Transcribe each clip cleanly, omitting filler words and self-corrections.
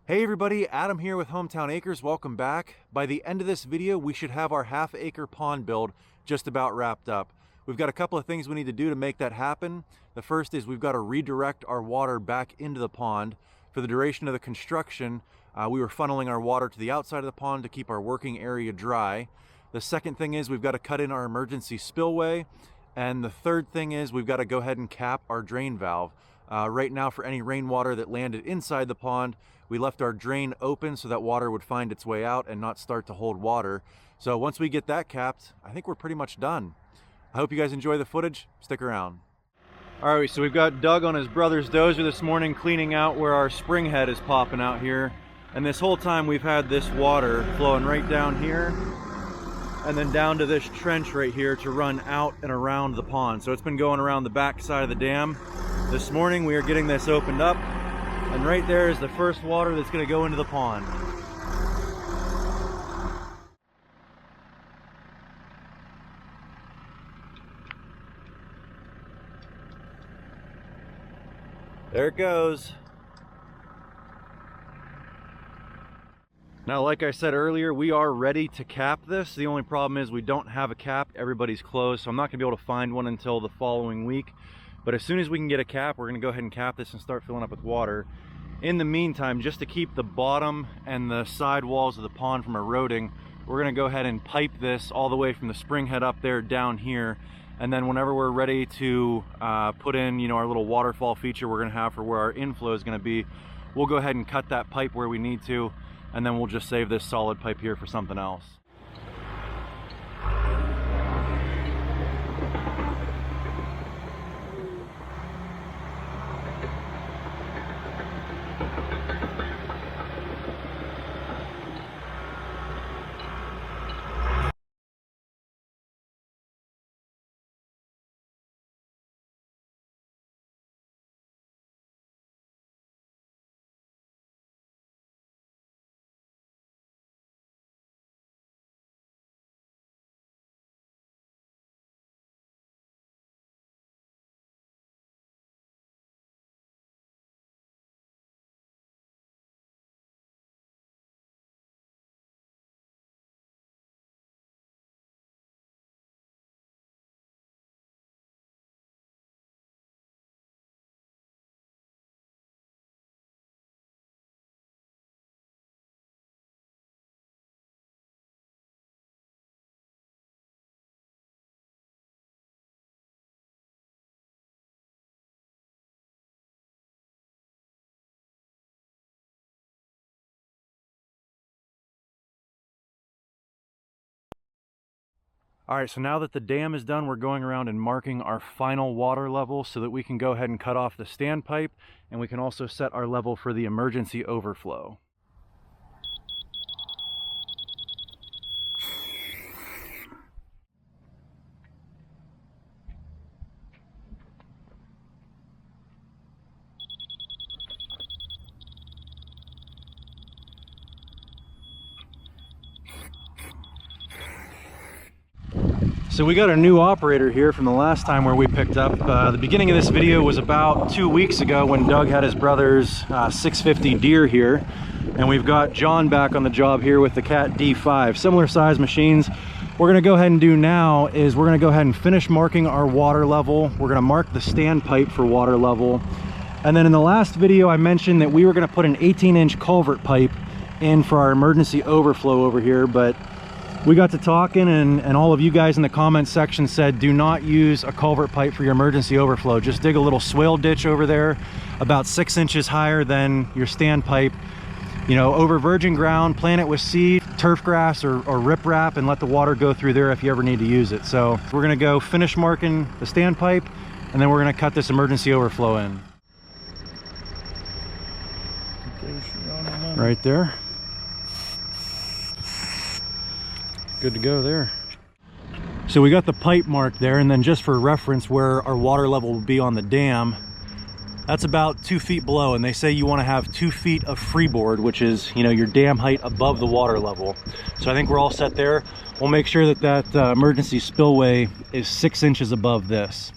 Hey everybody, Adam here with Hometown Acres. Welcome back. By the end of this video, we should have our half-acre pond build just about wrapped up. We've got a couple of things we need to do to make that happen. The first is we've got to redirect our water back into the pond. For the duration of the construction, we were funneling our water to the outside of the pond to keep our working area dry. The second thing is we've got to cut in our emergency spillway. And the third thing is we've got to go ahead and cap our drain valve. Right now, for any rainwater that landed inside the pond, we left our drain open so that water would find its way out and not start to hold water. So once we get that capped, I think we're pretty much done. I hope you guys enjoy the footage. Stick around. All right, so we've got Doug on his brother's dozer this morning cleaning out where our spring head is popping out here. And this whole time we've had this water flowing right down here and then down to this trench right here to run out and around the pond. So it's been going around the back side of the dam. This morning we are getting this opened up, and right there is the first water that's going to go into the pond. There it goes. Now, like I said earlier, we are ready to cap this. The only problem is we don't have a cap. Everybody's closed, so I'm not going to be able to find one until the following week. But as soon as we can get a cap, we're going to go ahead and cap this and start filling up with water. In the meantime, just to keep the bottom and the side walls of the pond from eroding, we're going to go ahead and pipe this all the way from the spring head up there down here. And then whenever we're ready to put in, our little waterfall feature we're going to have for where our inflow is going to be, we'll go ahead and cut that pipe where we need to, and then we'll just save this solid pipe here for something else. All right, so now that the dam is done, we're going around and marking our final water level so that we can go ahead and cut off the standpipe, and we can also set our level for the emergency overflow. So we got a new operator here from the last time where we picked up. The beginning of this video was about 2 weeks ago when Doug had his brother's 650 deer here. And we've got John back on the job here with the Cat D5. Similar size machines. What we're gonna go ahead and do now is we're gonna go ahead and finish marking our water level. We're gonna mark the standpipe for water level. And then in the last video I mentioned that we were gonna put an 18-inch culvert pipe in for our emergency overflow over here, but we got to talking and all of you guys in the comments section said do not use a culvert pipe for your emergency overflow. Just dig a little swale ditch over there about 6 inches higher than your standpipe, over virgin ground, plant it with seed, turf grass or riprap, and let the water go through there if you ever need to use it. So we're gonna go finish marking the standpipe, and then we're gonna cut this emergency overflow in. Right there. Good to go there. So we got the pipe marked there, and then just for reference where our water level will be on the dam, that's about 2 feet below, and they say you want to have 2 feet of freeboard, which is your dam height above the water level. So I think we're all set there. We'll make sure that emergency spillway is 6 inches above this.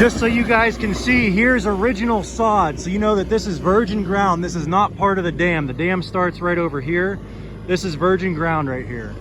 Just so you guys can see, here's original sod, so you know that this is virgin ground. This is not part of the dam. The dam starts right over here. This is virgin ground right here.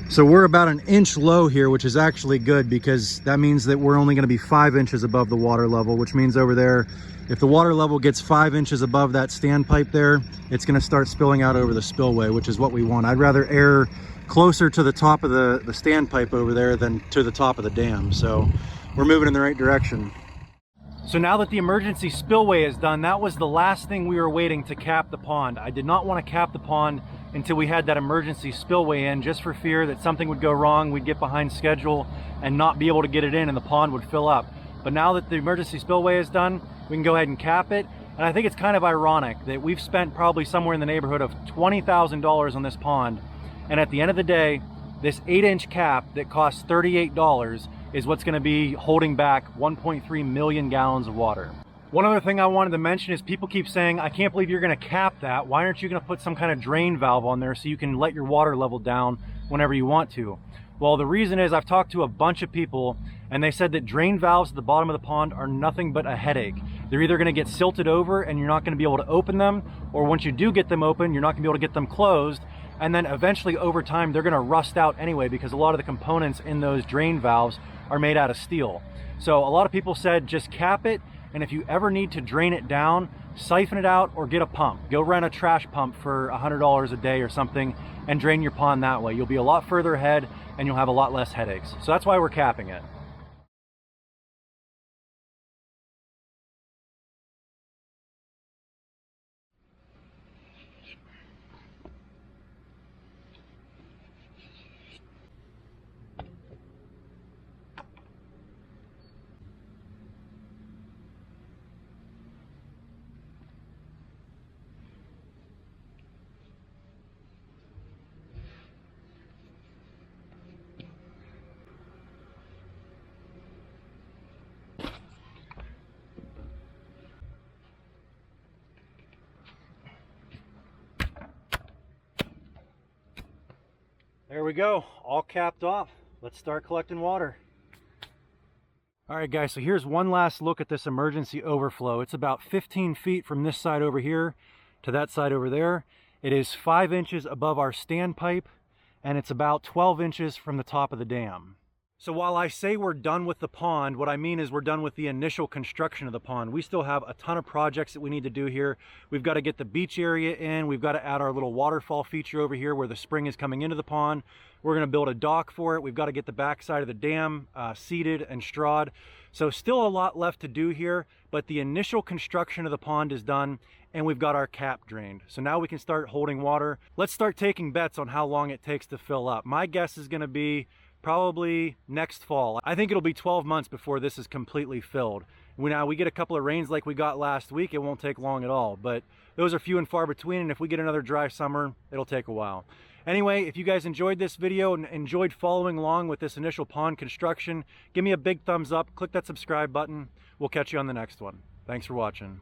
So we're about an inch low here, which is actually good because that means that we're only going to be 5 inches above the water level, which means over there, if the water level gets 5 inches above that standpipe there, it's going to start spilling out over the spillway, which is what we want. I'd rather air closer to the top of the standpipe over there than to the top of the dam. So we're moving in the right direction. So now that the emergency spillway is done, that was the last thing we were waiting to cap the pond. I did not want to cap the pond until we had that emergency spillway in, just for fear that something would go wrong, we'd get behind schedule and not be able to get it in and the pond would fill up. But now that the emergency spillway is done, we can go ahead and cap it. And I think it's kind of ironic that we've spent probably somewhere in the neighborhood of $20,000 on this pond. And at the end of the day, this 8-inch cap that costs $38 is what's going to be holding back 1.3 million gallons of water. One other thing I wanted to mention is people keep saying, I can't believe you're going to cap that. Why aren't you going to put some kind of drain valve on there so you can let your water level down whenever you want to? Well, the reason is I've talked to a bunch of people and they said that drain valves at the bottom of the pond are nothing but a headache. They're either going to get silted over and you're not going to be able to open them, or once you do get them open, you're not going to be able to get them closed. And then eventually over time, they're going to rust out anyway because a lot of the components in those drain valves are made out of steel. So a lot of people said just cap it, and if you ever need to drain it down, siphon it out or get a pump. Go rent a trash pump for $100 a day or something and drain your pond that way. You'll be a lot further ahead and you'll have a lot less headaches. So that's why we're capping it. There we go, all capped off. Let's start collecting water. All right guys, so here's one last look at this emergency overflow. It's about 15 feet from this side over here to that side over there. It is 5 inches above our standpipe, and it's about 12 inches from the top of the dam. So while I say we're done with the pond, what I mean is we're done with the initial construction of the pond. We still have a ton of projects that we need to do here. We've got to get the beach area in. We've got to add our little waterfall feature over here where the spring is coming into the pond. We're going to build a dock for it. We've got to get the backside of the dam seeded and strawed. So still a lot left to do here, but the initial construction of the pond is done and we've got our cap drained. So now we can start holding water. Let's start taking bets on how long it takes to fill up. My guess is going to be probably next fall. I think it'll be 12 months before this is completely filled. Now we get a couple of rains like we got last week, it won't take long at all, but those are few and far between, and if we get another dry summer, it'll take a while. Anyway, if you guys enjoyed this video and enjoyed following along with this initial pond construction, give me a big thumbs up, click that subscribe button. We'll catch you on the next one. Thanks for watching.